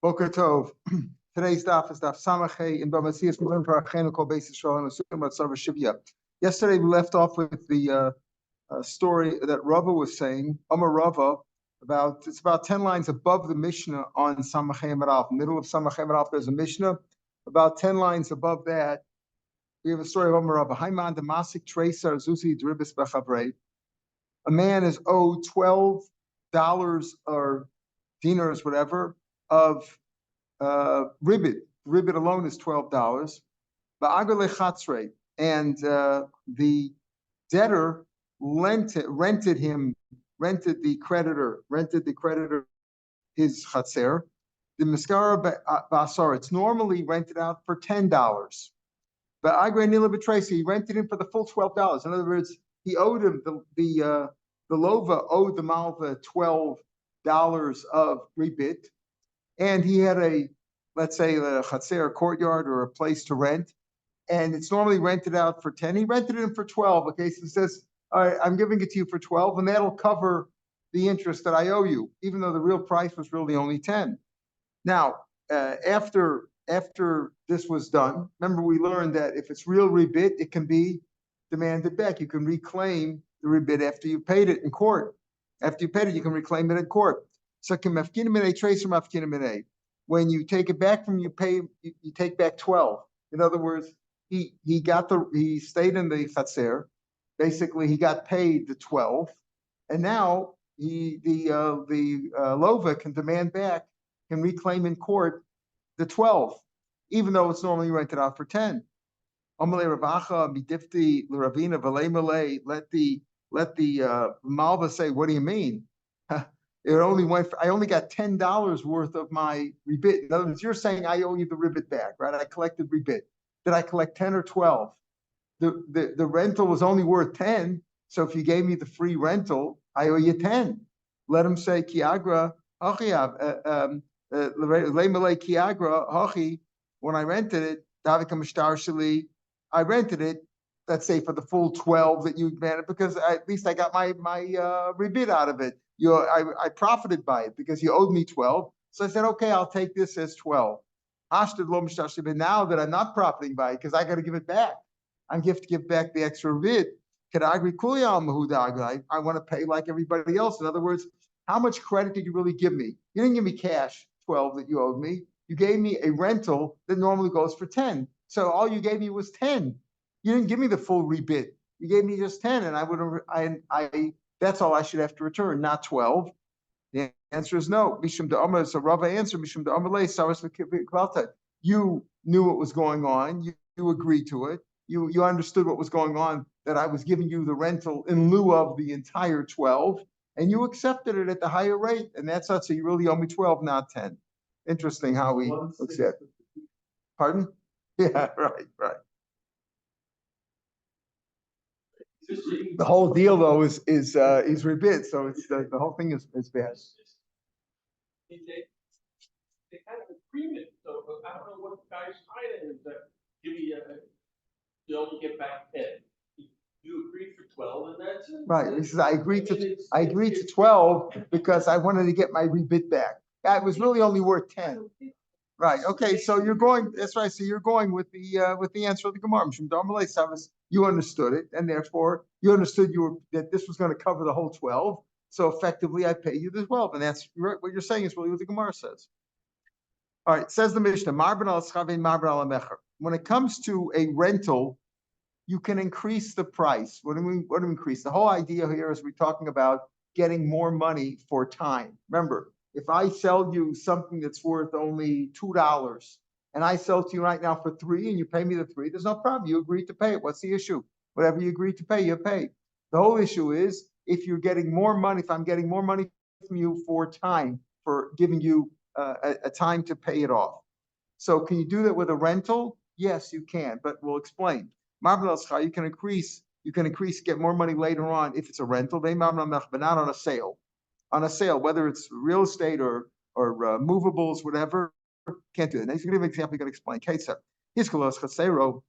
Boker Tov. Today's daf is daf Samachay in Bamasias. We learn for Achenu Kol Beis Yisrael and Asukim Batzar Shivya. Yesterday we left off with the story that Rava was saying. Amar Rava, it's about 10 lines above the Mishnah on Samachay Amarav. Middle of Samachay Amarav, there's a Mishnah. About 10 lines above that, we have a story of Amar Rava. Haiman Damasik Tracer Zuzi Dribis Bechavrei. A man is owed $12 or dinars, whatever, of ribbit. Ribbit alone is $12. And the debtor rented the creditor his chatzer. The miskara basar, it's normally rented out for $10. But Agre Nila Betracy, he rented him for the full $12. In other words, he owed him the lova owed the malva $12 of ribbit, and he had let's say a chatzer, courtyard, or a place to rent, and it's normally rented out for 10. He rented it for 12. Okay, so he says, all right, I'm giving it to you for 12, and that'll cover the interest that I owe you, even though the real price was really only 10. Now, after this was done, remember we learned that if it's real ribbit, it can be demanded back. You can reclaim the ribbit after you paid it in court. After you paid it, you can reclaim it in court. So when you take it back from you take back 12. In other words, he stayed in the chatzer. Basically, he got paid the 12, and now the lova can demand back, can reclaim in court the 12, even though it's normally rented out for 10. Let the malva say, what do you mean? I only got $10 worth of my ribbit. In other words, you're saying I owe you the ribbit back, right? I collected ribbit. Did I collect 10 or 12? The rental was only worth 10. So if you gave me the free rental, I owe you 10. Let him say, Kiagra, Kiagra, when I rented it, I rented it, let's say for the full 12 that you granted, because at least I got my ribbit out of it. I profited by it because you owed me 12. So I said, okay, I'll take this as 12. But now that I'm not profiting by it, because I got to give it back. I have to give back the extra ribbit. I want to pay like everybody else. In other words, how much credit did you really give me? You didn't give me cash, 12 that you owed me. You gave me a rental that normally goes for 10. So all you gave me was 10. You didn't give me the full rebit. You gave me just 10, and that's all I should have to return, not 12. The answer is no. Mishum de Amar, so Rava answered, Mishum de Amar le Saras Kvalta. You knew what was going on. You agreed to it. You understood what was going on, that I was giving you the rental in lieu of the entire 12, and you accepted it at the higher rate, and that's not, so you really owe me 12, not 10. Interesting how he looks at it. Pardon? Yeah, right. The whole deal, though, is rebid, so it's the whole thing is bad. They kind of agreement, so I don't know what the guy's trying is that give me you only get back 10. You agreed for 12, and that's it. Right. He says I agreed to 12 because I wanted to get my rebid back. It was really only worth 10. Right. Okay. So you're going. That's right. So you're going with the answer of the Gemara. You understood it, and therefore you understood that this was going to cover the whole 12. So effectively, I pay you the 12, and that's what you're saying is really what the Gemara says. All right. Says the Mishnah. When it comes to a rental, you can increase the price. What do we increase? The whole idea here is we're talking about getting more money for time. Remember, if I sell you something that's worth only $2 and I sell to you right now for $3 and you pay me the $3, there's no problem. You agreed to pay it. What's the issue? Whatever you agreed to pay, you pay. The whole issue is if you're getting more money, if I'm getting more money from you for time, for giving you a time to pay it off. So can you do that with a rental? Yes, you can, but we'll explain. You can increase, get more money later on if it's a rental, but not on a sale. On a sale, whether it's real estate or movables, whatever, can't do it. Now, he's going to give an example. He's going to explain.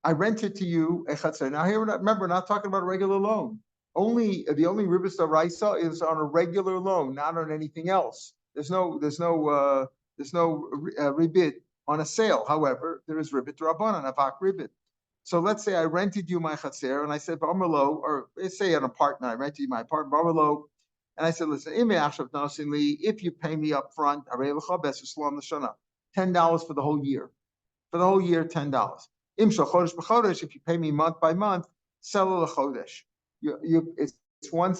I rented to you a chatzer. Now, here, remember, we're not talking about a regular loan. The only ribis d'oraisa is on a regular loan, not on anything else. There's no ribit on a sale. However, there is ribit rabbanan, avak ribit. So let's say I rented you my chatzer, and I said, or let's say an apartment, I rented you my apartment, and I said, listen, if you pay me up front, $10 for the whole year. For the whole year, $10. If you pay me month by month, seller l'chodesh. It's one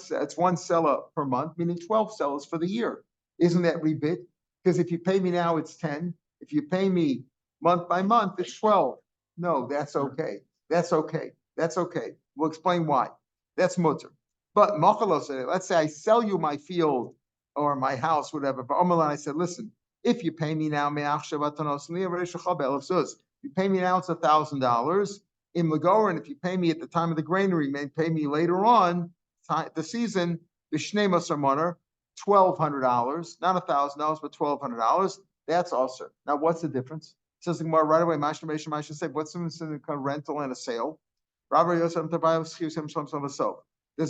seller per month, meaning 12 sellers for the year. Isn't that rebit? Because if you pay me now, it's 10. If you pay me month by month, it's 12. No, that's okay. That's okay. That's okay. We'll explain why. That's mutter. But let's say I sell you my field or my house, whatever. But I said, listen, if you pay me now, you pay me now, it's $1,000. In Lagoran, if you pay me at the time of the granary, may pay me later on, the season, the Shnei Masar Moner, $1,200, not $1,000, but $1,200. That's also. Now, what's the difference? It says the Gemara right away. I should say, what's the difference in a rental and a sale? There's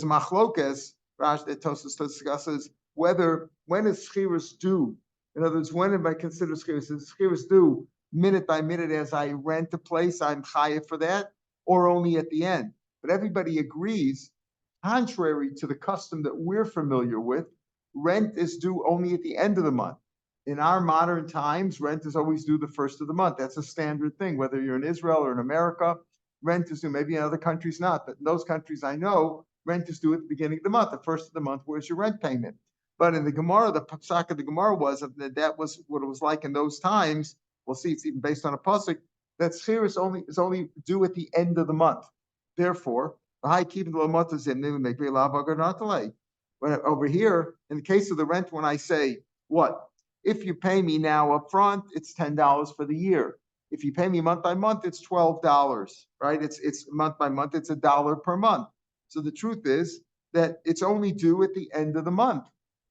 a machlokes, Raj, that Tosfos discusses whether when is schirus due. In other words, when am I considered schirus? Is schirus due minute by minute as I rent a place, I'm chayav for that, or only at the end? But everybody agrees, contrary to the custom that we're familiar with, rent is due only at the end of the month. In our modern times, rent is always due the first of the month. That's a standard thing, whether you're in Israel or in America, rent is due. Maybe in other countries not, but in those countries I know, rent is due at the beginning of the month. The first of the month, where's your rent payment? But in the Gemara, the psak of the Gemara was that was what it was like in those times. We'll see, it's even based on a pasuk, that schir is only due at the end of the month. Therefore, over here, in the case of the rent, when I say, what? If you pay me now up front, it's $10 for the year. If you pay me month by month, it's $12, right? It's month by month, it's $1 per month. So the truth is that it's only due at the end of the month.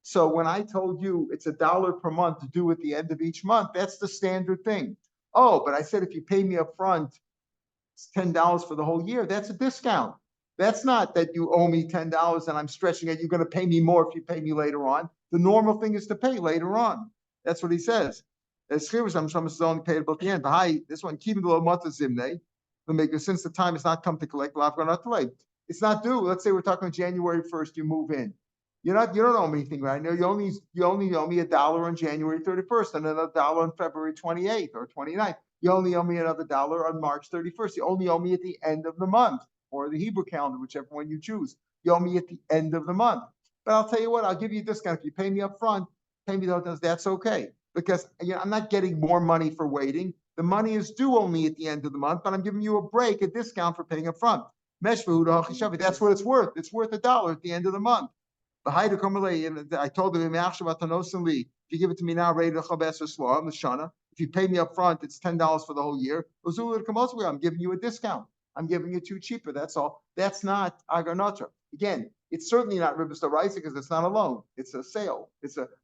So when I told you it's $1 per month to due at the end of each month, that's the standard thing. Oh, but I said if you pay me up front, it's $10 for the whole year. That's a discount. That's not that you owe me $10 and I'm stretching it. You're going to pay me more if you pay me later on. The normal thing is to pay later on. That's what he says. Since the time has not come to collect, it's not due. Let's say we're talking January 1st, you move in. You don't owe me anything right now. You only owe me $1 on January 31st and another $1 on February 28th or 29th. You only owe me another $1 on March 31st. You only owe me at the end of the month or the Hebrew calendar, whichever one you choose. You owe me at the end of the month. But I'll tell you what, I'll give you a discount. If you pay me up front, pay me those, that's okay. Because I'm not getting more money for waiting. The money is due only at the end of the month, but I'm giving you a break, a discount for paying up front. That's what it's worth. It's worth $1 at the end of the month. I told him, if you give it to me now, if you pay me up front, it's $10 for the whole year. I'm giving you a discount. I'm giving it to you cheaper. That's all. That's not agarnatra. Again, it's certainly not ribis d'oraisa because it's not a loan. It's a sale.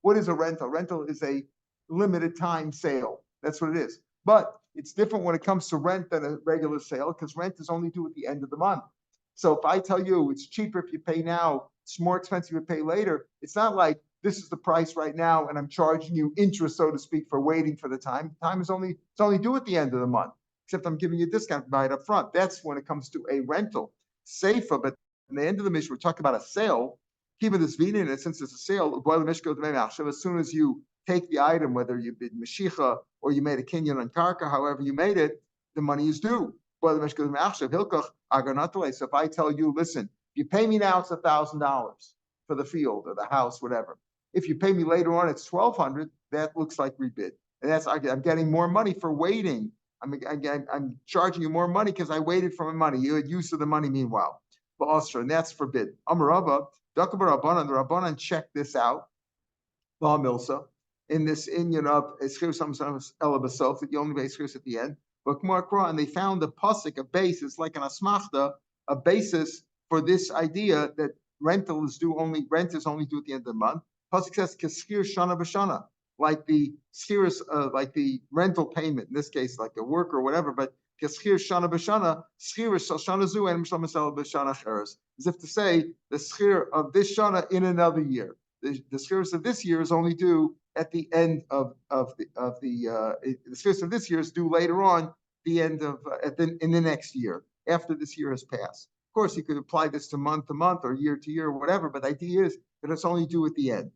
What is a rental? Rental is a limited time sale. That's what it is. But it's different when it comes to rent than a regular sale because rent is only due at the end of the month. So if I tell you it's cheaper if you pay now, it's more expensive if you pay later, it's not like this is the price right now and I'm charging you interest, so to speak, for waiting for the time. Time is only due at the end of the month, except I'm giving you a discount to buy it up front. That's when it comes to a rental. Safer, but in the end of the mission, we're talking about a sale. Keeping this vina in it, since it's a sale, as soon as you take the item, whether you did Mashicha or you made a kinyan on Karka, however you made it, the money is due. So if I tell you, listen, you pay me now, it's $1,000 for the field or the house, whatever. If you pay me later on, it's $1,200. That looks like rebid, and that's I'm getting more money for waiting. I'm charging you more money because I waited for my money. You had use of the money meanwhile, and that's forbid. Amarava, Dakabar the Rabbanan checked this out. Milsa in this inyan of Eschir Elabasof that you only base at the end. But and they found a pasuk, a basis like an asmachta, a basis for this idea that rent is only due at the end of the month. Pasuk says keskir shana b'shana, like the skiris, like the rental payment in this case, like a worker or whatever. But keskir shana b'shana, skiris shana zu and mishlam b'shana cheres, as if to say the skir of this shana in another year. The skiris of this year is only due at the end of the Shiur of this year is due later on, the end of in the next year after this year has passed. Of course, you could apply this to month or year to year or whatever, but the idea is that it's only due at the end.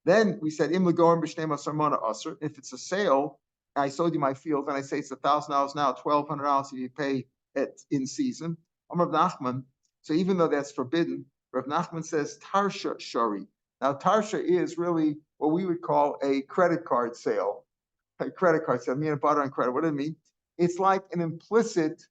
Then we said, if it's a sale, I sold you my field and I say it's $1,000 now, $1,200 if you pay it in season. Rav Nachman. So even though that's forbidden, Rav Nachman says tarsha shari. Now tarsha is really what we would call a credit card sale. A credit card sale, me and butter on credit. What does it mean? It's like an implicit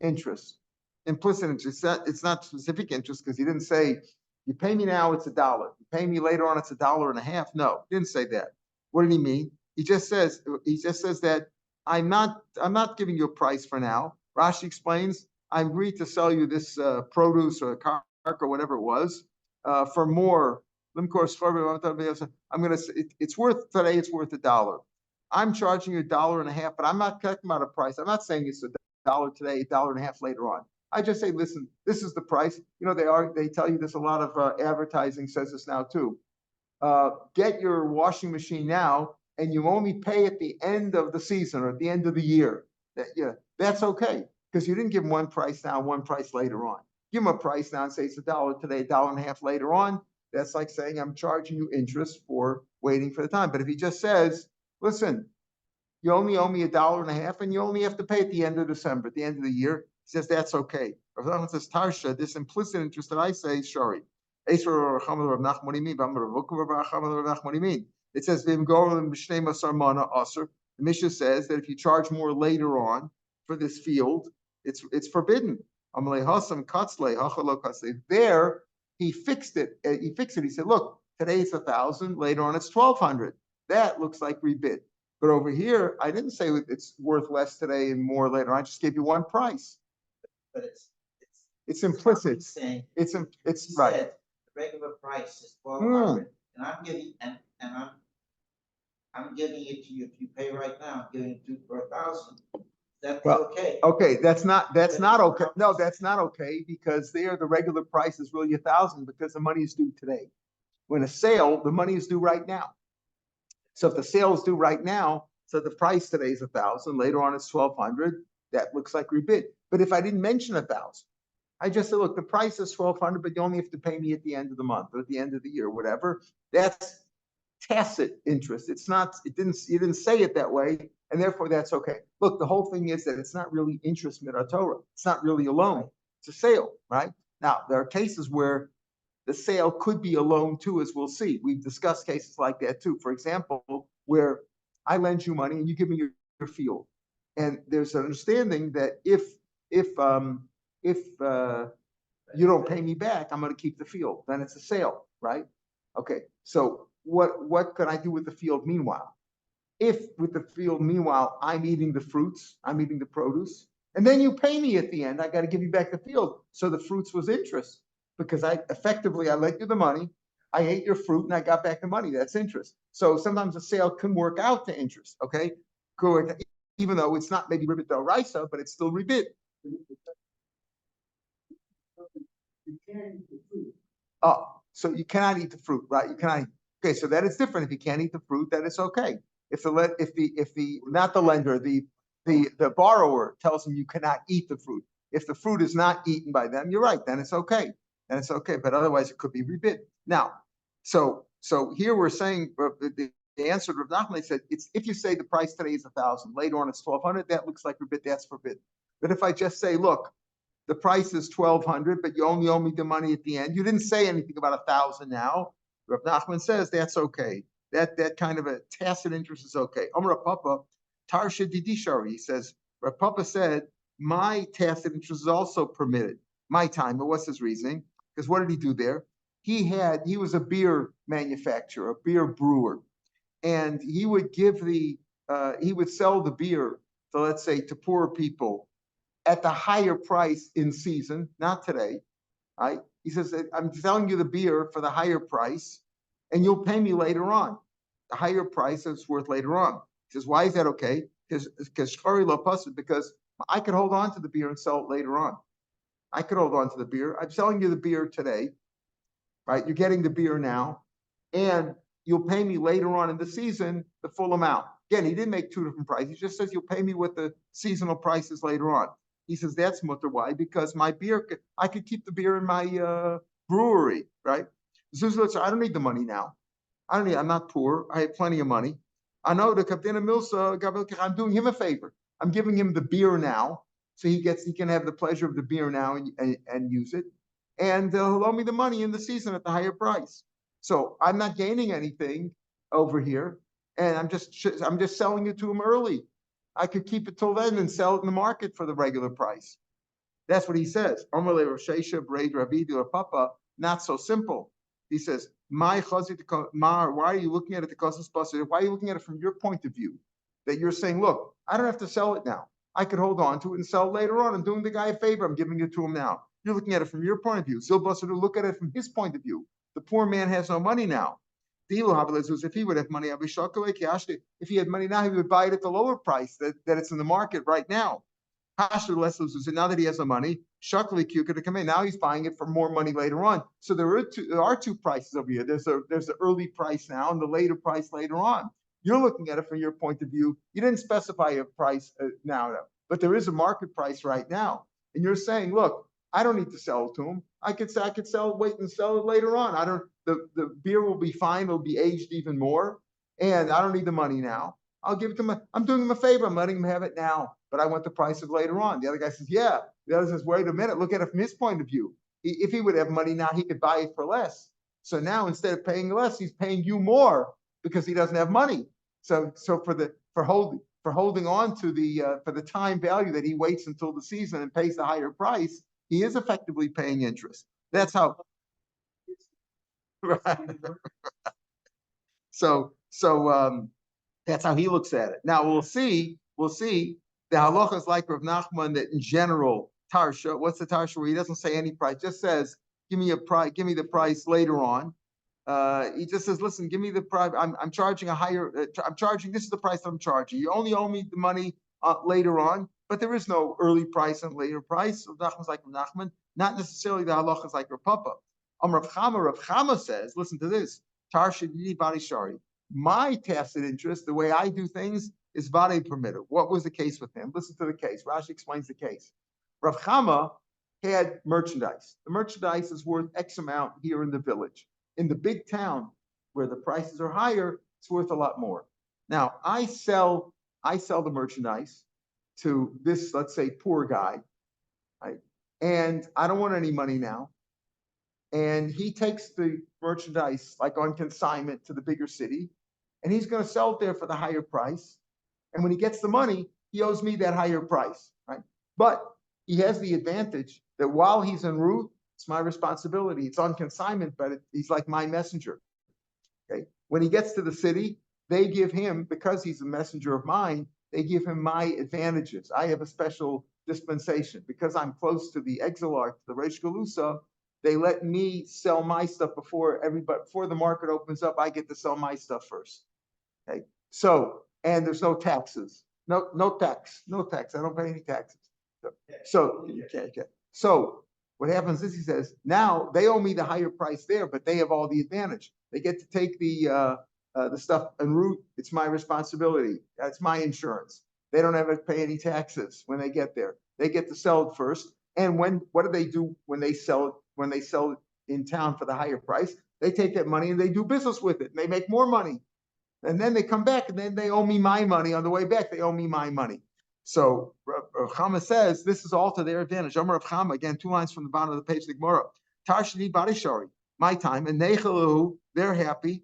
interest. Implicit interest. It's not specific interest because he didn't say, you pay me now, it's $1. You pay me later on, it's $1.50. No, he didn't say that. What did he mean? He just says that I'm not giving you a price for now. Rashi explains, I agreed to sell you this produce or car or whatever it was for more. I'm gonna say it's worth today. It's worth $1. I'm charging you $1.50, but I'm not talking about a price. I'm not saying it's $1 today, $1.50 later on. I just say, listen, this is the price. You know, they tell you this. A lot of advertising says this now too. Get your washing machine now, and you only pay at the end of the season or at the end of the year. That's okay because you didn't give them one price now, one price later on. Give them a price now and say it's $1 today, $1.50 later on. That's like saying I'm charging you interest for waiting for the time. But if he just says, listen, you only owe me $1.50, and you only have to pay at the end of December, at the end of the year, he says that's okay. Rav Nachman says tarsha, this implicit interest that I say is shari. It says the Mishnah says that if you charge more later on for this field, it's forbidden. There, he fixed it. He said, look, today it's 1,000, later on it's 1,200. That looks like rebid. But over here, I didn't say it's worth less today and more later on. I just gave you one price. But it's implicit. Saying it's he right. Said the regular price is 1,200, and I'm giving I'm giving it to you. If you pay right now, I'm giving it to you for 1,000. That's okay. Okay, that's not okay. No, that's not okay because there the regular price is really 1,000 because the money is due today. When a sale, the money is due right now. So if the sale is due right now, so the price today is 1,000, later on it's 1,200. That looks like rebid. But if I didn't mention 1,000, I just said, look, the price is 1,200, but you only have to pay me at the end of the month or at the end of the year, whatever. That's tacit interest. It's not. You didn't say it that way, and therefore that's okay. Look, the whole thing is that it's not really interest midat Torah. It's not really a loan. It's a sale, right? Now there are cases where the sale could be a loan too, as we'll see. We've discussed cases like that too. For example, where I lend you money and you give me your field, and there's an understanding that if you don't pay me back, I'm going to keep the field. Then it's a sale, right? Okay. So what can I do with the field meanwhile? If with the field meanwhile I'm eating the fruits, I'm eating the produce, and then you pay me at the end, I got to give you back the field. So the fruits was interest. Because I lent you the money, I ate your fruit, and I got back the money. That's interest. So sometimes a sale can work out to interest, okay? Good. Even though it's not maybe ribit d'oraisa, but it's still ribit. So you cannot eat the fruit, right? You cannot eat. Okay, so that is different. If you can't eat the fruit, then it's okay. If the not the lender, the borrower tells him you cannot eat the fruit. If the fruit is not eaten by them, you're right, then it's okay. And it's okay, but otherwise it could be rebid. Now, so here we're saying the answer to Rav Nachman said it's if you say the price today is 1,000, later on it's 1,200, that looks like rebid, that's forbidden. But if I just say, look, the price is 1,200, but you only owe me the money at the end, you didn't say anything about 1,000 now. Rav Nachman says that's okay. That kind of a tacit interest is okay. Amar Papa, Tarsha Didishari, he says, Rav Papa said, my tacit interest is also permitted. My time, but what's his reasoning? Because what did he do there? He was a beer manufacturer, a beer brewer, and he would he would sell the beer, so let's say to poor people at the higher price in season, not today, right? He says, I'm selling you the beer for the higher price, and you'll pay me later on. The higher price is worth later on. He says, why is that okay? Because I could hold on to the beer and sell it later on. I could hold on to the beer. I'm selling you the beer today, right? You're getting the beer now, and you'll pay me later on in the season the full amount. Again, he didn't make two different prices. He just says you'll pay me with the seasonal prices later on. He says that's mutter. Why? Because my beer, I could keep the beer in my brewery, right? Zuzla, I don't need the money now. I'm not poor. I have plenty of money. I know the Kaptina Milsa, I'm doing him a favor. I'm giving him the beer now, so he can have the pleasure of the beer now and use it. And he'll owe me the money in the season at the higher price. So I'm not gaining anything over here, and I'm just selling it to him early. I could keep it till then and sell it in the market for the regular price. That's what he says. Not so simple. He says, why are you looking at it? Why are you looking at it from your point of view? That you're saying, look, I don't have to sell it now. I could hold on to it and sell it later on. I'm doing the guy a favor. I'm giving it to him now. You're looking at it from your point of view. Zilbasar will look at it from his point of view. The poor man has no money now. If he would have money, if he had money now, he would buy it at the lower price that it's in the market right now. Now that he has the money, to come in. Now he's buying it for more money later on. So there are two prices over here. There's the early price now and the later price later on. You're looking at it from your point of view. You didn't specify a price now, but there is a market price right now. And you're saying, look, I don't need to sell it to him. I could sell it, wait and sell it later on. The beer will be fine. It'll be aged even more. And I don't need the money now. I'll give it to him. I'm doing him a favor. I'm letting him have it now, but I want the price of later on. The other guy says, yeah. The other says, wait a minute. Look at it from his point of view. If he would have money now, he could buy it for less. So now instead of paying less, he's paying you more because he doesn't have money. So for holding on to for the time value that he waits until the season and pays the higher price, he is effectively paying interest. That's how. Right. So that's how he looks at it. Now we'll see. The halacha is like Rav Nachman that in general, tarsha. What's the tarsha where he doesn't say any price, just says, give me the price later on. He just says, listen, give me the price. I'm charging a higher. This is the price that I'm charging. You only owe me the money later on, but there is no early price and later price. Rav Nachman's like Rav Nachman, not necessarily the halacha is like Rav Papa. Rav Chama says, listen to this. Tarsha didi bari shari. My tacit interest, the way I do things, is vade permitted. What was the case with him? Listen to the case. Rashi explains the case. Rav Chama had merchandise. The merchandise is worth X amount here in the village. In the big town where the prices are higher, it's worth a lot more. Now, I sell the merchandise to this, let's say, poor guy, right? And I don't want any money now. And he takes the merchandise like on consignment to the bigger city, and he's going to sell it there for the higher price. And when he gets the money, he owes me that higher price, right? But he has the advantage that while he's en route, it's my responsibility. It's on consignment, but he's like my messenger. Okay. When he gets to the city, they give him, because he's a messenger of mine, they give him my advantages. I have a special dispensation because I'm close to the exilarch, the Reish Galusa. They let me sell my stuff before the market opens up. I get to sell my stuff first. Okay. So, and there's no taxes, no tax. I don't pay any taxes. So what happens is he says, now they owe me the higher price there, but they have all the advantage. They get to take the stuff en route. It's my responsibility. That's my insurance. They don't have to pay any taxes when they get there. They get to sell it first. And what do they do when they sell it? When they sell it in town for the higher price, they take that money and they do business with it. And they make more money. And then they come back and then they owe me my money. On the way back, they owe me my money. So Rav Chama says this is all to their advantage. Rav Chama, again, 2 lines from the bottom of the page, the Gemara. Tarshini Barishari, my time, and Nechalu, they're happy.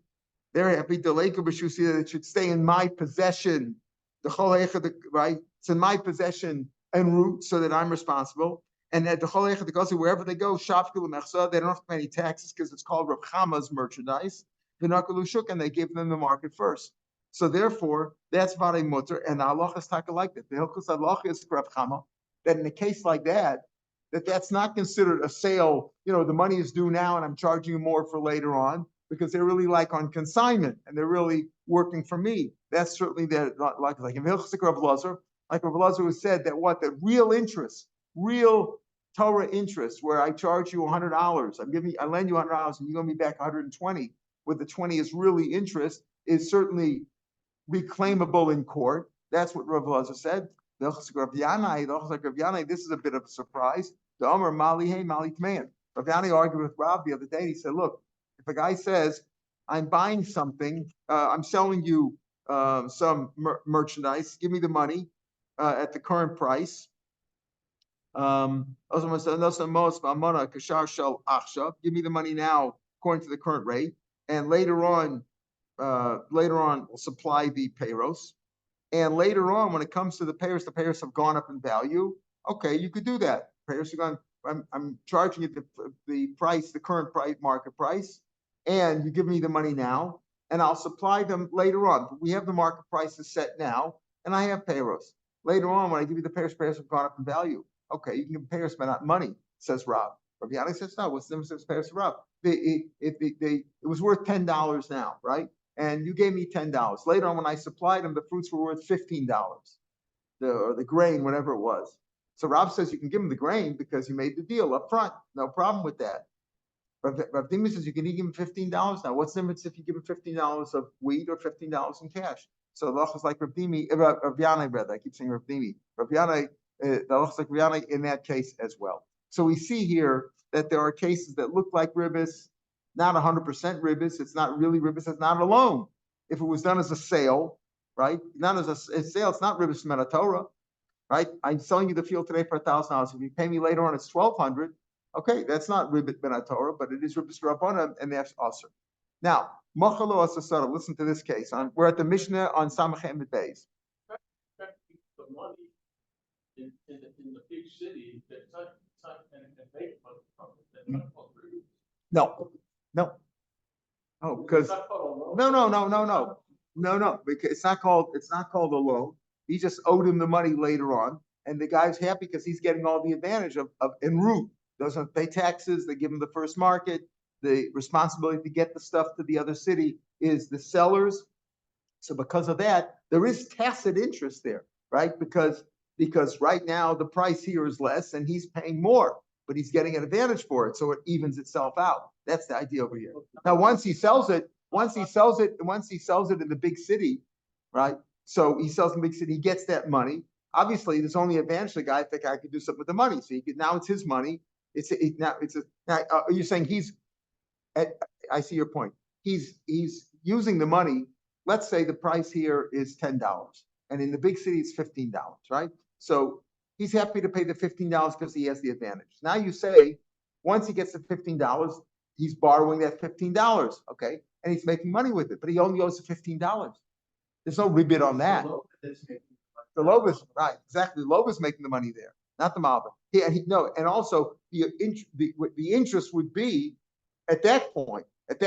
Deleka B'Shusi, that it should stay in my possession. The Cholecha, right? It's in my possession en route so that I'm responsible. And at the Cholecha, the Gosi, wherever they go, Shafku L'Mechsa, they don't have to pay any taxes because it's called Rav Chama's merchandise. The Nakalushuk, and they give them the market first. So therefore, that's Vare Mutter, and the halacha is taka like that. The Hilchus halacha is Rav Chama, that in a case like that's not considered a sale. You know, the money is due now, and I'm charging you more for later on because they're really like on consignment, and they're really working for me. That's certainly their like in Hilchus Rav Lazar, like Rav Lazar was said that the real interest, real Torah interest, where I charge you $100, I lend you $100, and you owe me back $120. where the 20 is really interest, is certainly reclaimable in court. That's what Rav Lazar said. This is a bit of a surprise. The Omer Mali Hey Mali Tmein. Rav Yana argued with Rav the other day. He said, look, if a guy says, I'm buying something, I'm selling you some merchandise, give me the money at the current price. Give me the money now according to the current rate, and later on we'll supply the payros. And later on, when it comes to the payros have gone up in value. Okay, you could do that. Payros are gone. I'm charging you the price, the current price, market price, and you give me the money now, and I'll supply them later on. But we have the market prices set now, and I have payros. Later on, when I give you the payros have gone up in value. Okay, you can give payros, but not money, says Rob. Rav Yana says, no, what's the difference between payros and Rob? It was worth $10 now, right? And you gave me $10. Later on, when I supplied them, the fruits were worth $15, or the grain, whatever it was. So Rob says you can give him the grain because you made the deal up front. No problem with that. Rav Dimi says you can give him $15 now. What's the difference if you give him $15 of wheat or $15 in cash? So the halacha is like Rav Yana, rather. I keep saying Rav Dimi. Rav Yana, the halacha is like Rav Yana in that case as well. So we see here that there are cases that look like ribbis, not 100% ribbis. It's not really ribbis. It's not a loan. If it was done as a sale, right? Not as a sale, it's not ribbis from Torah, right? I'm selling you the field today for $1,000. If you pay me later on, it's $1,200. Okay, that's not ribbit ben Torah, but it is ribbis rabbanan, and that's usher. Now, machalo asasara. Listen to this case. We're at the Mishnah on Samachem Beis. The money in the big city that's not and make money from it. That's not called ribbis. No. Oh, because no, because it's not called a loan. He just owed him the money later on, and the guy's happy because he's getting all the advantage of en route. Doesn't pay taxes. They give him the first market. The responsibility to get the stuff to the other city is the sellers. So because of that, there is tacit interest there, right? Because right now the price here is less and he's paying more, but he's getting an advantage for it, so it evens itself out. That's the idea over here. Now, once he sells it in the big city, right? So he sells in the big city, he gets that money. Obviously, there's only advantage to the guy if the guy could do something with the money. So now it's his money. Are you saying I see your point. He's using the money. Let's say the price here is $10, and in the big city it's $15, right? So he's happy to pay the $15 because he has the advantage. Now you say, once he gets the $15, he's borrowing that $15, okay? And he's making money with it, but he only owes the $15. There's no rebate on that. The lob is right, exactly. The lob is making the money there, not the malva. And also the interest would be at that point that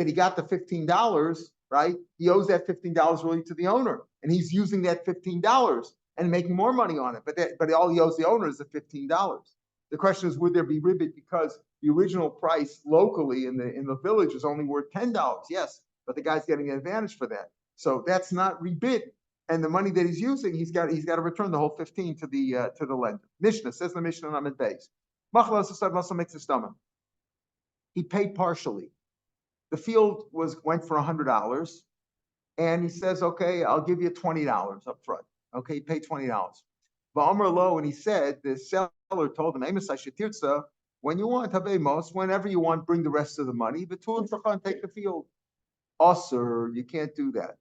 he got the $15, right? He owes that $15 really to the owner, and he's using that $15 and making more money on it. But all he owes the owner is the $15. The question is, would there be ribbit because the original price locally in the village is only worth $10? Yes, but the guy's getting an advantage for that. So that's not rebid. And the money that he's using, he's got to return the whole 15 to the lender. Mishnah says the Mishnah on Amid Beis. Machlas makes a stomach. He paid partially. The field went for $100, and he says, "Okay, I'll give you $20 up front." Okay, he paid $20. Va'amar lo, and he said, the seller told him, when you want habemos, whenever you want, bring the rest of the money. But take the field. Usser, you can't do that.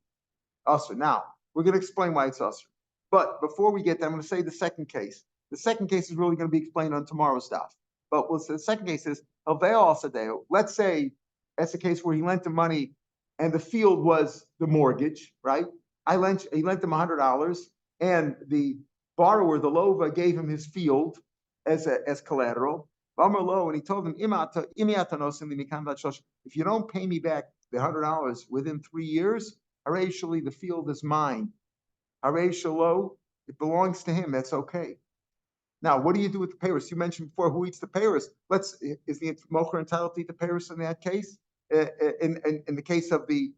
Usser. Now we're going to explain why it's usser. But before we get there, I'm going to say the second case. The second case is really going to be explained on tomorrow's stuff. But the second case is let's say that's a case where he lent the money and the field was the mortgage, right? He lent him $100, and the borrower, the lova, gave him his field as collateral. And he told him, if you don't pay me back the $100 within 3 years, hareshali, the field is mine. Hareshalo, it belongs to him. That's okay. Now, what do you do with the payros? You mentioned before, who eats the payros? Is the mocher entitled to eat the payros in that case? In the case of the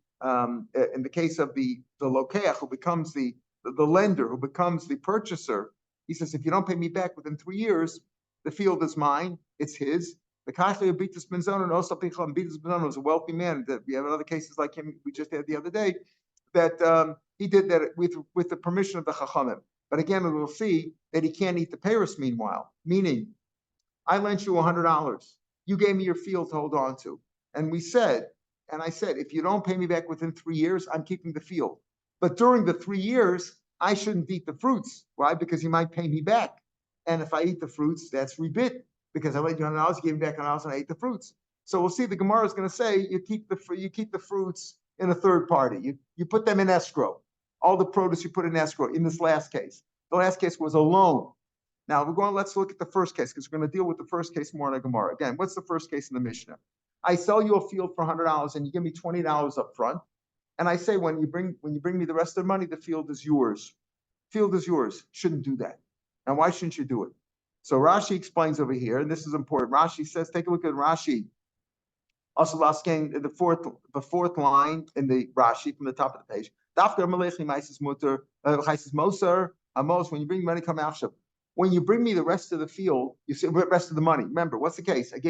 lokeach, who becomes the lender, who becomes the purchaser, he says, if you don't pay me back within 3 years, the field is mine. It's his. The Kachli Abitas Benzona and also Picham Abitas Benzona was a wealthy man. That we have other cases like him we just had the other day that he did that with the permission of the Chachamim. But again, we'll see that he can't eat the Paris meanwhile. Meaning, I lent you $100. You gave me your field to hold on to. And I said, if you don't pay me back within 3 years, I'm keeping the field. But during the 3 years, I shouldn't eat the fruits. Why? Because you might pay me back. And if I eat the fruits, that's rebit. Because I lent you $100, you gave me back $100, and I ate the fruits. So we'll see. The Gemara is going to say you keep the fruits in a third party. You put them in escrow. All the produce you put in escrow. In this last case, the last case was a loan. Now let's look at the first case because we're going to deal with the first case more in the Gemara. Again, what's the first case in the Mishnah? I sell you a field for $100 and you give me $20 up front. And I say, when you bring me the rest of the money, the field is yours. Field is yours. Shouldn't do that. Now, why shouldn't you do it? So Rashi explains over here, and this is important. Rashi says, take a look at Rashi. Also, last game, the fourth line in the Rashi from the top of the page. When you bring money, come out. When you bring me the rest of the field, you see the rest of the money. Remember, what's the case? I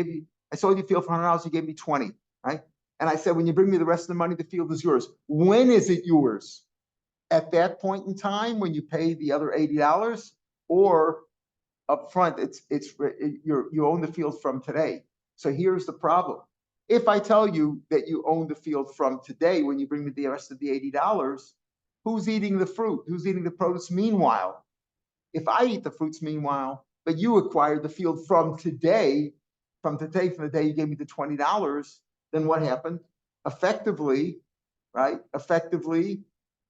sold you field for $100, you gave me 20, right? And I said, when you bring me the rest of the money, the field is yours. When is it yours? At that point in time, when you pay the other $80, or up front, you own the field from today. So here's the problem. If I tell you that you own the field from today, when you bring me the rest of the $80, who's eating the fruit? Who's eating the produce meanwhile? If I eat the fruits meanwhile, but you acquired the field from the day you gave me the $20, then what happened? Effectively,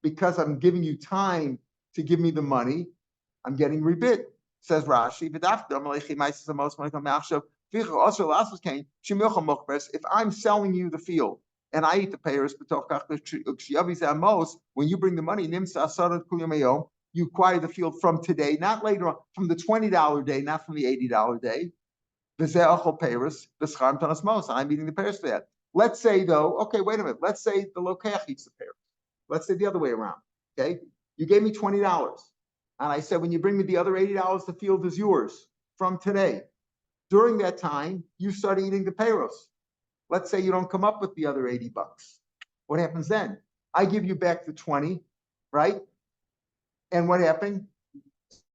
because I'm giving you time to give me the money, I'm getting rebit. Says Rashi, if I'm selling you the field and I eat the payers, when you bring the money, you acquire the field from today, not later on, from the $20 day, not from the $80 day. I'm eating the payers for that. Let's say though, okay, wait a minute. Let's say the lokeach eats the payers. Let's say the other way around. Okay, you gave me $20. And I said, when you bring me the other $80, the field is yours from today. During that time, you start eating the payros. Let's say you don't come up with the other $80. What happens then? I give you back the 20, right? And what happened?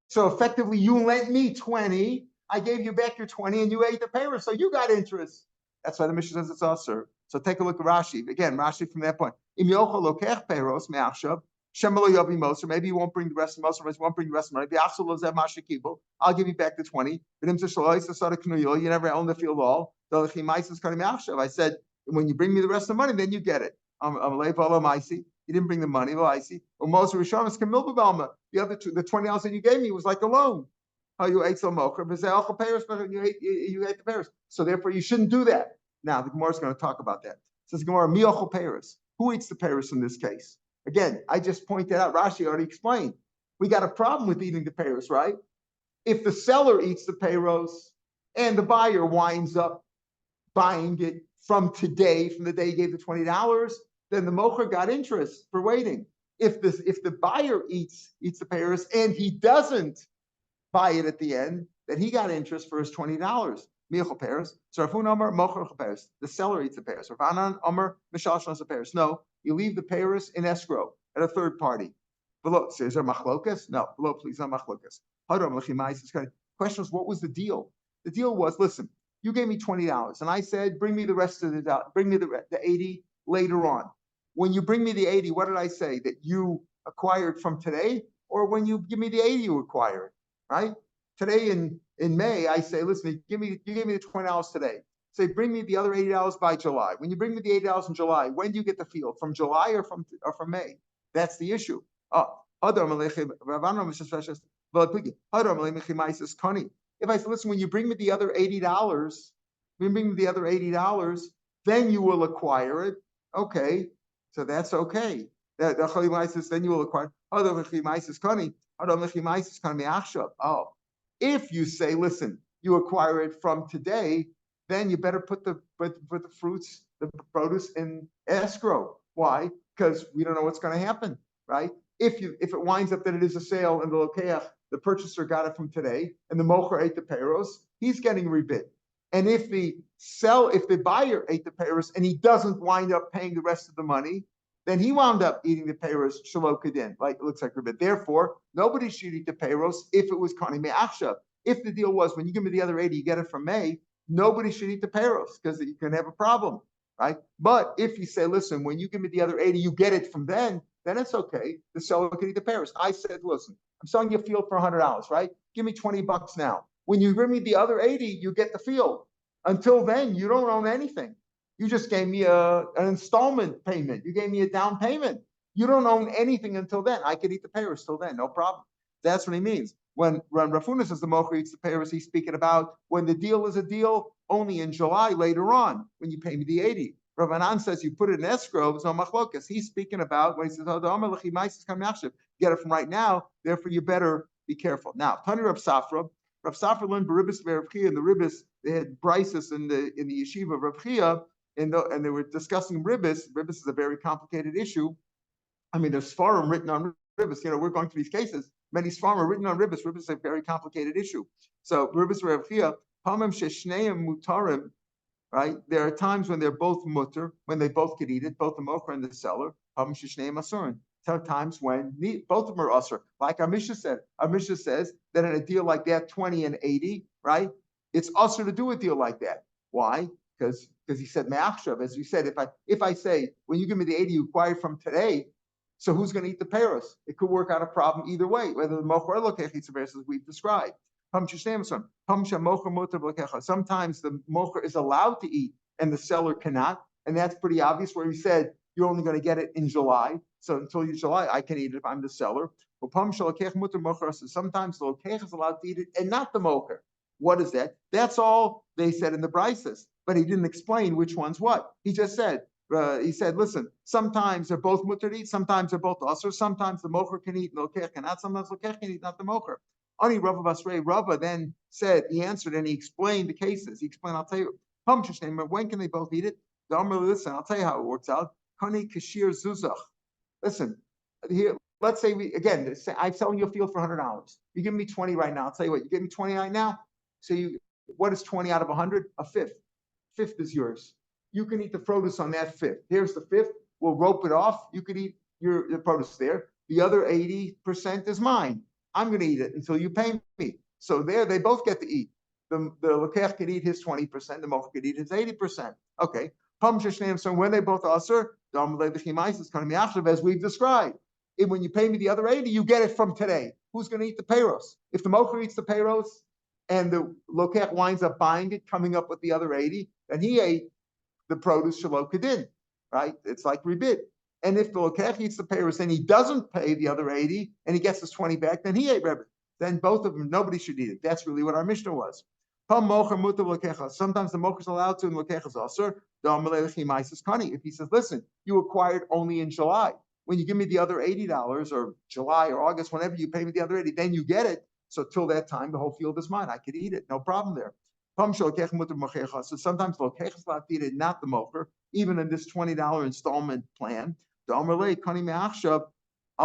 So effectively, you lent me 20. I gave you back your 20 and you ate the payros. So you got interest. That's why the Mishnah says it's also. So take a look at Rashi. Again, Rashi from that point. Maybe you won't bring the rest of the won't bring the rest of the money. I'll give you back the 20. You never own the field all. I said, when you bring me the rest of the money, then you get it. You didn't bring the money. The other the $20 that you gave me was like a loan. How you ate some mocher, you ate the Paris. So therefore, you shouldn't do that. Now the Gemara is going to talk about that. It says Gemara, miochel Paris. Who eats the Paris in this case? Again, I just pointed out, Rashi already explained. We got a problem with eating the payros, right? If the seller eats the payros and the buyer winds up buying it from the day he gave the $20, then the mocher got interest for waiting. If the buyer eats the payros and he doesn't buy it at the end, then he got interest for his $20. Michel Paris. So Rafun Omer Mocher Paris. The seller eats the Paris. Ravanan Omer Mishal the Paris. No, you leave the Paris in escrow at a third party. Below, so is there machlokas? No, below, please, not machlokas. Question was, what was the deal? The deal was, listen, you gave me $20, and I said, bring me the rest of the 80 later on. When you bring me the 80, what did I say? That you acquired from today, or when you give me the 80 you acquired, right? Today in May, I say, listen, you gave me the $20 today. Say, bring me the other $80 by July. When you bring me the $80 in July, when do you get the field? From July or from May? That's the issue. If I say, listen, when you bring me the other $80, then you will acquire it. Okay, so that's okay. Then you will acquire. Oh, if you say, listen, you acquire it from today, then you better put the fruits, the produce in escrow. Why? Because we don't know what's going to happen, right? If it winds up that it is a sale and the purchaser got it from today, and the mocher ate the payros, he's getting rebit. And if the buyer ate the peiros and he doesn't wind up paying the rest of the money, then he wound up eating the peiros shelo kedin, like it looks like ribbit. Therefore, nobody should eat the peiros if it was kani me'achshav. If the deal was when you give me the other 80, you get it from May, nobody should eat the peiros because you can have a problem, right? But if you say, listen, when you give me the other 80, you get it from then it's okay. The seller can eat the peiros. I said, listen, I'm selling you a field for $100, right? Give me $20 now. When you give me the other 80, you get the field. Until then, you don't own anything. You just gave me an installment payment. You gave me a down payment. You don't own anything until then. I could eat the peiros till then, no problem. That's what he means. When Rav Huna says the mocher eats the peiros, he's speaking about when the deal is a deal only in July later on, when you pay me the 80. Rav Anan says you put it in escrow, there's no machlokas. He's speaking about when he says, get it from right now, therefore you better be careful. Now, Tani Rav Safra learned Baribis Rav Chia, and the Ribis, they had Brises in the yeshiva of Rav Chia, and they were discussing Ribis. Ribis is a very complicated issue. I mean, there's Sfarim written on Ribis. We're going through these cases. Many Sfarim are written on Ribis. Ribis is a very complicated issue. So Ribis Rav Chia, Pamim Sheshneim Mutarim, right? There are times when they're both mutter, when they both could eat it, both the mocher and the seller. Pamim Sheshneim Asurin. There are times when both of them are usher. Like our Mishnah said. Our Mishnah says that in a deal like that, 20 and 80, right? It's usher to do a deal like that. Why? Because he said me'achshav, as you said, if I say when you give me the 80 you acquired from today, so who's going to eat the peiros? It could work out a problem either way, whether the mocher or lokech eats the peiros as we've described. Sometimes the mocher is allowed to eat and the seller cannot, and that's pretty obvious. Where he said you're only going to get it in July, so until July I can eat it if I'm the seller. Sometimes the lokech is allowed to eat it and not the mocher. What is that? That's all they said in the brises, but he didn't explain which one's what. He just said, listen, sometimes they're both mutter to eat, sometimes they're both usher, sometimes the mocher can eat and the lokech cannot, sometimes the lokech can eat, not the mocher. Ani Rava Basrei, Rava then said, he answered and he explained the cases. He explained, I'll tell you, when can they both eat it? Listen, I'll tell you how it works out. Kani kashir zuzach. Listen, here, let's say I'm selling you a field for $100. You give me 20 right now. I'll tell you what, you give me 20 right now. So what is 20 out of 100? A fifth. Fifth is yours. You can eat the produce on that fifth. Here's the fifth. We'll rope it off. You could eat your produce there. The other 80% is mine. I'm going to eat it until you pay me. So there, they both get to eat. The lokech could eat his 20%. The mocher could eat his 80%. Okay. So when they both usher, as we've described. And when you pay me the other 80, you get it from today. Who's going to eat the peiros? If the mocher eats the peiros, and the lokech winds up buying it, coming up with the other 80, then he ate the produce shelo kedin, right? It's like ribit. And if the lokech eats the peiros and he doesn't pay the other 80 and he gets his 20 back, then he ate ribit. Then both of them, nobody should eat it. That's really what our Mishnah was. Sometimes the mocher is allowed to, and lokech is also. If he says, listen, you acquired only in July. When you give me the other $80 or July or August, whenever you pay me the other 80, then you get it. So till that time, the whole field is mine. I could eat it, no problem there. So sometimes the lokech is allowed to eat it, not the mocher, even in this $20 installment plan. I'll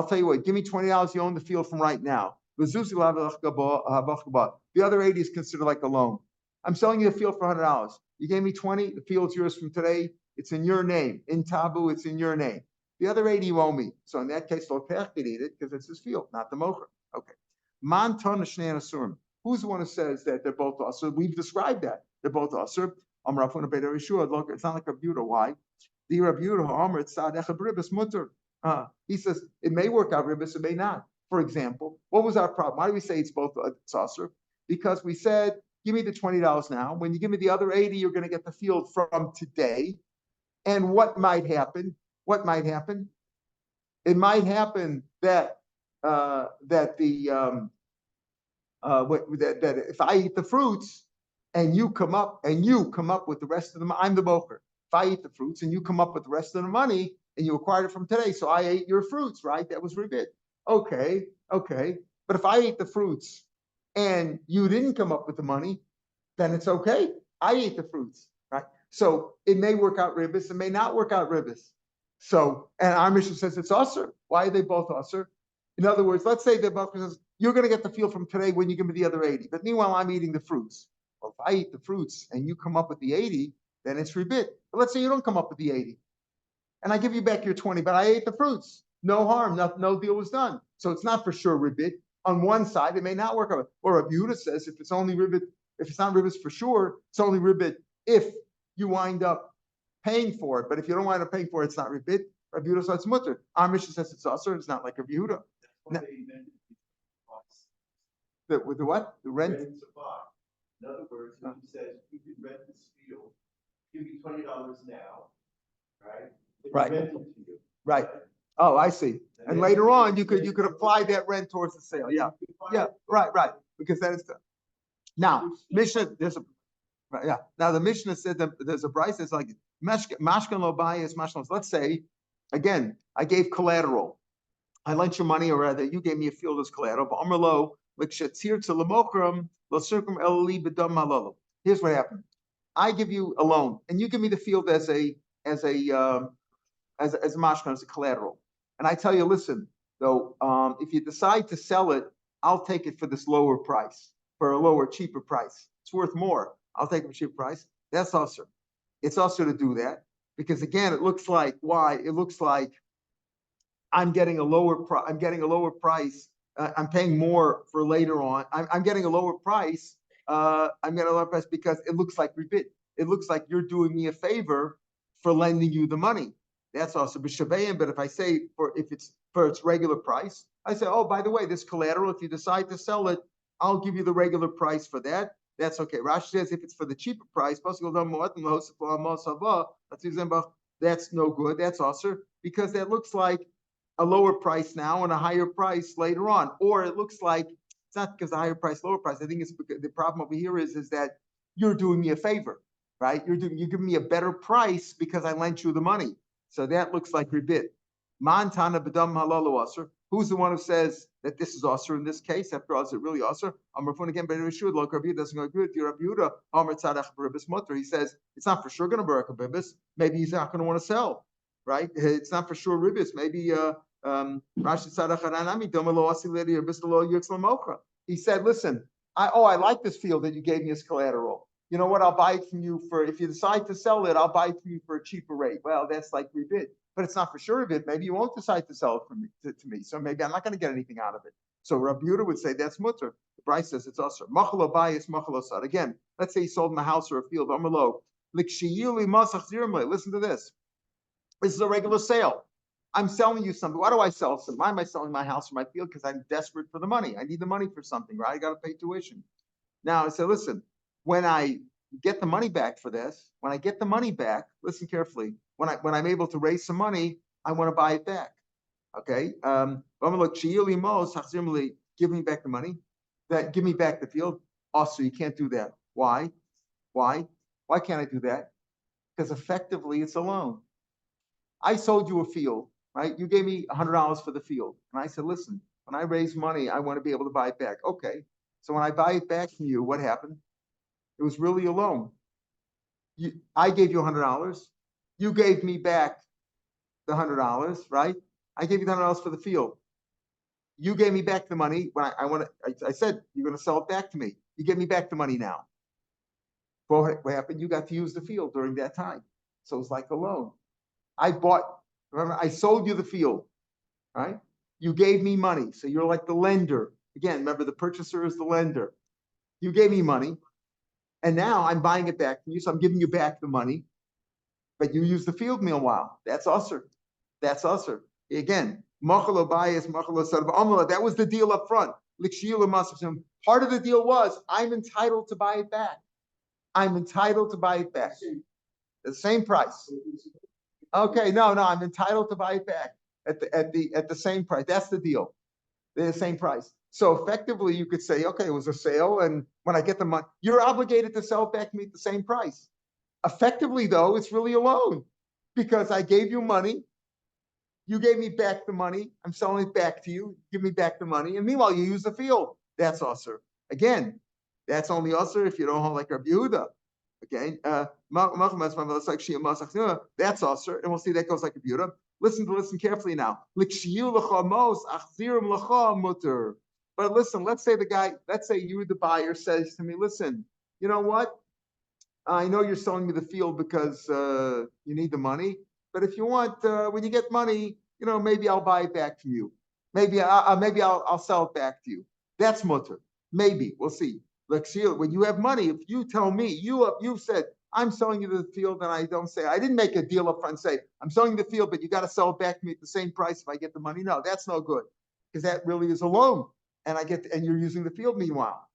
tell you what, give me $20, you own the field from right now. The other 80 is considered like a loan. I'm selling you the field for $100. You gave me 20, the field's yours from today. It's in your name. In tabu, it's in your name. The other 80 you owe me. So in that case, the lokech could eat it because it's his field, not the mocher. Okay. Who's the one who says that they're both usher? We've described that. They're both usher. It's not like a Buddha. Why? The Rav Buddha, he says it may work out ribis, it may not. For example, what was our problem? Why do we say it's both usher? Because we said, give me the $20 now. When you give me the other 80, you're going to get the field from today. And what might happen? What might happen? It might happen that that if I eat the fruits and you come up with the rest of them, I'm the mocher. If I eat the fruits and you come up with the rest of the money and you acquired it from today, so I ate your fruits, right? That was ribit. Okay. But if I ate the fruits and you didn't come up with the money, then it's okay. I ate the fruits, right? So it may work out ribis, it may not work out ribis. So, and our Mishnah says it's usher. Why are they both usher? In other words, let's say the mocher says, you're going to get the field from today when you give me the other 80. But meanwhile, I'm eating the fruits. Well, if I eat the fruits and you come up with the 80, then it's rebit. But let's say you don't come up with the 80 and I give you back your 20, but I ate the fruits. No harm, no deal was done. So it's not for sure ribbit. On one side, it may not work out. Or Rav Yehuda says if it's only ribbit, if it's not ribbit for sure, it's only ribbit if you wind up paying for it. But if you don't wind up paying for it, it's not ribbit. Rav Yehuda says it's mutter. Our mission says it's also, it's not like Rav Yehuda. With the what? The rent? Supply. In other words, when he says you can rent this field, give me $20 now, right? It's Right. rented to you. Right. Oh, I see. And later on, you could apply that rent towards the sale. Yeah. Yeah. Right. Because that is the now Mishnah. There's a right, yeah. Now the Mishnah said that there's a price that's like mashkan lo bayis mashkan. Let's say again, I gave collateral. I lent you money, or rather, you gave me a field as collateral. But amrlo l'kshatzir to lemokram l'circum elli b'dam malolo. Here's what happened. I give you a loan, and you give me the field as a mashkan, as a collateral. And I tell you, listen, though, if you decide to sell it, I'll take it for this lower price, for a lower, cheaper price. It's worth more. I'll take it for a cheaper price. That's usher. It's usher to do that because again, it looks like why? It looks like I'm getting a lower price. I'm getting a lower price. I'm paying more for later on. I'm getting a lower price. I'm getting a lower price because it looks like rebit. It looks like you're doing me a favor for lending you the money. That's also b'shabeim. But if I say if it's for its regular price, I say, oh, by the way, this collateral, if you decide to sell it, I'll give you the regular price for that. That's okay. Rashi says if it's for the cheaper price, that's no good. That's also because that looks like a lower price now and a higher price later on. Or it looks like it's not because the higher price, lower price. I think it's because the problem over here is that you're doing me a favor, right? You're giving me a better price because I lent you the money. So that looks like rebit. Mantana b'dam halalu aser. Who's the one who says that this is aser in this case? After all, is it really aser? Amrafun again, but Rishud, like Rabbi doesn't agree with you. Rabbi Yehuda, Amr tzadach b'ribis mutter. He says it's not for sure going to break a bibis. Maybe he's not going to want to sell, right? It's not for sure ribis. Maybe Rashi tzadach haranami domelo asi ledi ribis lo yitzlam mocha. He said, listen, I like this field that you gave me as collateral. You know what? I'll buy it from you for, if you decide to sell it, I'll buy it from you for a cheaper rate. Well, that's like rebid, but it's not for sure of it. Maybe you won't decide to sell it from me, to me. So maybe I'm not going to get anything out of it. So Rabbi Yehuda would say that's mutter. The Bryce says it's usher. Machalo bayis, machalo sad. Again, let's say he sold him a house or a field. Amrlo, likshiyili masach zirmle. Listen to this. This is a regular sale. I'm selling you something. Why do I sell something? Why am I selling my house or my field? Because I'm desperate for the money. I need the money for something, right? I got to pay tuition. Now I say, listen, when I get the money back for this, when I get the money back, listen carefully. When I'm able to raise some money, I want to buy it back. Okay. Give me back the money. Give me back the field. Also, you can't do that. Why? Why can't I do that? Because effectively it's a loan. I sold you a field, right? You gave me $100 for the field. And I said, listen, when I raise money, I want to be able to buy it back. Okay. So when I buy it back from you, what happened? It was really a loan. I gave you $100. You gave me back the $100, right? I gave you the $100 for the field. You gave me back the money when I said you're going to sell it back to me. You give me back the money now. Well, what happened? You got to use the field during that time. So it's like a loan. Remember, I sold you the field, right? You gave me money. So you're like the lender. Again, remember the purchaser is the lender. You gave me money. And now I'm buying it back from you. So I'm giving you back the money. But you use the field meanwhile. That's usher. That's usher. Again, machalo bayis, machalo sadva. That was the deal up front. Part of the deal was I'm entitled to buy it back. I'm entitled to buy it back. The same price. Okay, no, I'm entitled to buy it back at the same price. That's the deal. They're the same price. So effectively, you could say, okay, it was a sale, and when I get the money, you're obligated to sell it back to me at the same price. Effectively, though, it's really a loan because I gave you money. You gave me back the money. I'm selling it back to you. Give me back the money. And meanwhile, you use the field. That's usher. Again, that's only usher if you don't hold like Rabbi Yehuda. Okay. That's usher. And we'll see that goes like Rabbi Yehuda. Listen carefully now. But listen, let's say you, the buyer, says to me, listen, you know what? I know you're selling me the field because you need the money, but if you want, when you get money, maybe I'll buy it back from you. Maybe I'll sell it back to you. That's mutter. Maybe we'll see. Like, when you have money, if you tell me you said I'm selling you the field, and I don't say I didn't make a deal up front and say I'm selling the field, but you got to sell it back to me at the same price if I get the money. No, that's no good because that really is a loan, and you're using the field meanwhile.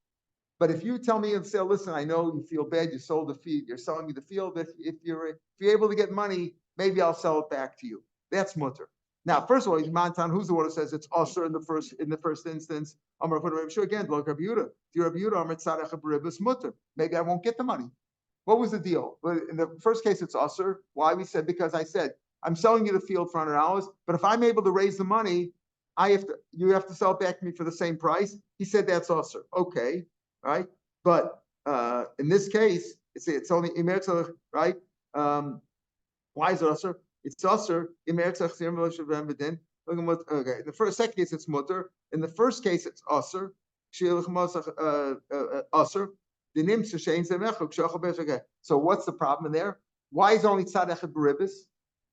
But if you tell me and say, listen, I know you feel bad, you sold the field, you're selling me the field. If you're able to get money, maybe I'll sell it back to you. That's mutter. Now, first of all, Montan, who's the one who says it's usher in the first instance? Amar sure again, look Rav Yehuda. Rav Yehuda, Amar tzarech b'ribus mutter. Maybe I won't get the money. What was the deal? Well, in the first case, it's usher. Why? We said because I said I'm selling you the field for $100, but if I'm able to raise the money, you have to sell it back to me for the same price. He said that's usher. Okay. Right, but in this case, it's only imertzach, right? Why is it usher? It's usher imertzach zirim v'shavem b'din. Okay, in the second case, it's mutter. In the first case, it's usher. Usher. So what's the problem in there? Why is only tzad echad b'ribis?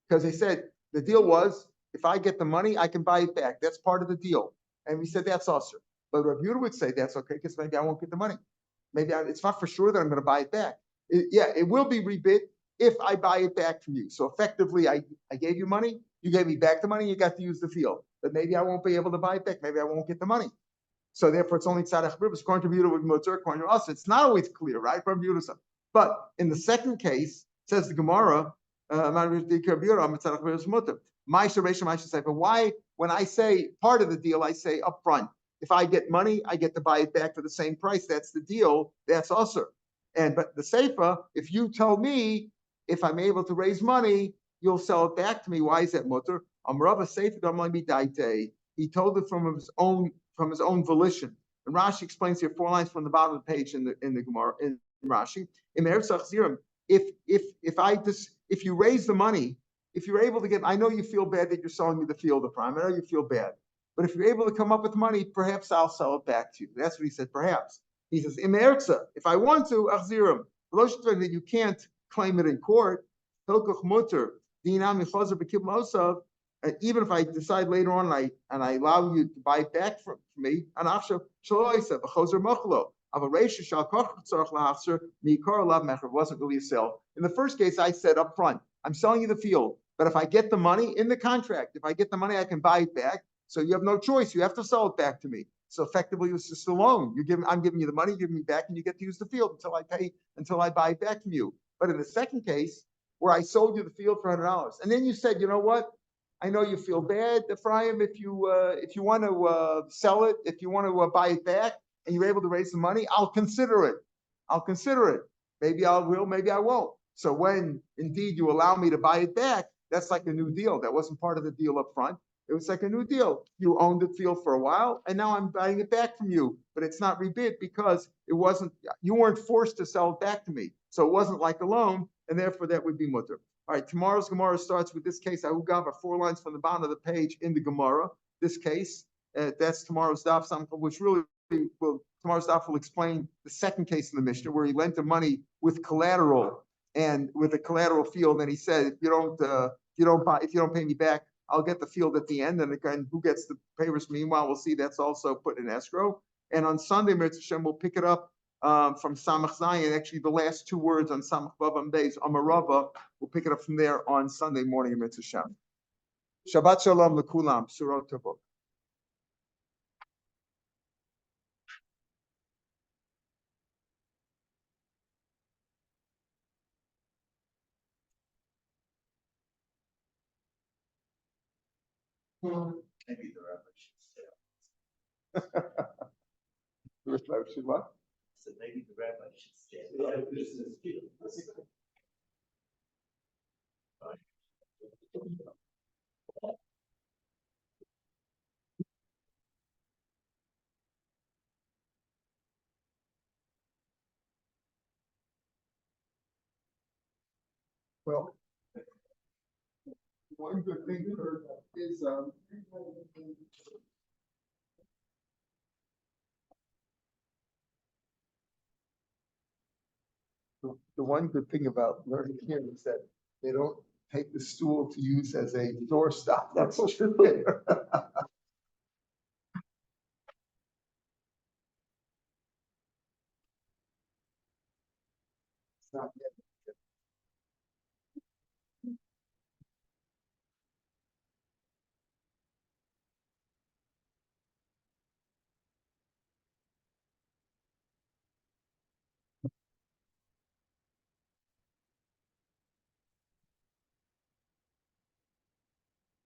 Because they said the deal was if I get the money, I can buy it back. That's part of the deal, and we said that's usher. But Rav Yehuda would say that's okay because maybe I won't get the money. It's not for sure that I'm going to buy it back. It will be rebid if I buy it back from you. So effectively, I gave you money, you gave me back the money, you got to use the field. But maybe I won't be able to buy it back. Maybe I won't get the money. So therefore, it's only tzadach b'ribus. According to Yehuda with mutter, according to us, it's not always clear, right? From Yehuda. But in the second case, says the Gemara, but why, when I say part of the deal, I say up front, if I get money, I get to buy it back for the same price. That's the deal. That's usher. But the seifa, if you tell me if I'm able to raise money, you'll sell it back to me. Why is that mutter? Amrava seifa don't be daite. He told it from his own volition. And Rashi explains here 4 lines from the bottom of the page in the Gemara in Rashi. If you raise the money, if you're able to get, I know you feel bad that you're selling me the field of prime. I know you feel bad. But if you're able to come up with money, perhaps I'll sell it back to you. That's what he said, perhaps. He says, if I want to, achzirim. That you can't claim it in court. Even if I decide later on and I allow you to buy it back from me, it wasn't really a sale. In the first case, I said up front, I'm selling you the field, but if I get the money in the contract, if I get the money, I can buy it back. So you have no choice. You have to sell it back to me. So effectively, it's just a loan. I'm giving you the money, giving me back, and you get to use the field until I buy it back from you. But in the second case, where I sold you the field for $100, and then you said, you know what? I know you feel bad, Ephraim. If you want to sell it, if you want to buy it back, and you're able to raise the money, I'll consider it. Maybe I will, maybe I won't. So when indeed you allow me to buy it back, that's like a new deal. That wasn't part of the deal up front. It was like a new deal. You owned the field for a while, and now I'm buying it back from you. But it's not rebid because you weren't forced to sell it back to me. So it wasn't like a loan, and therefore that would be mutter. All right, tomorrow's Gemara starts with this case. I will gather 4 lines from the bottom of the page in the Gemara. This case, that's tomorrow's Daf, which really tomorrow's Daf will explain the second case in the Mishnah where he lent the money with collateral and with a collateral field, and he said, if you don't pay me back, I'll get the field at the end, and again, who gets the papers? Meanwhile, we'll see that's also put in escrow. And on Sunday, Mitzvah Shem, we'll pick it up from Samach Zayin. Actually, the last 2 words on Samach Vavam Beis, Amarava, we'll pick it up from there on Sunday morning in Mitzvah Shem. Shabbat Shalom Lekulam, Surah Tavot. Maybe the rabbi should stay. Should what? So maybe the rabbi should stay. Well, one good thing is the one good thing about learning here is that they don't take the stool to use as a doorstop. That's for sure. It's not yet.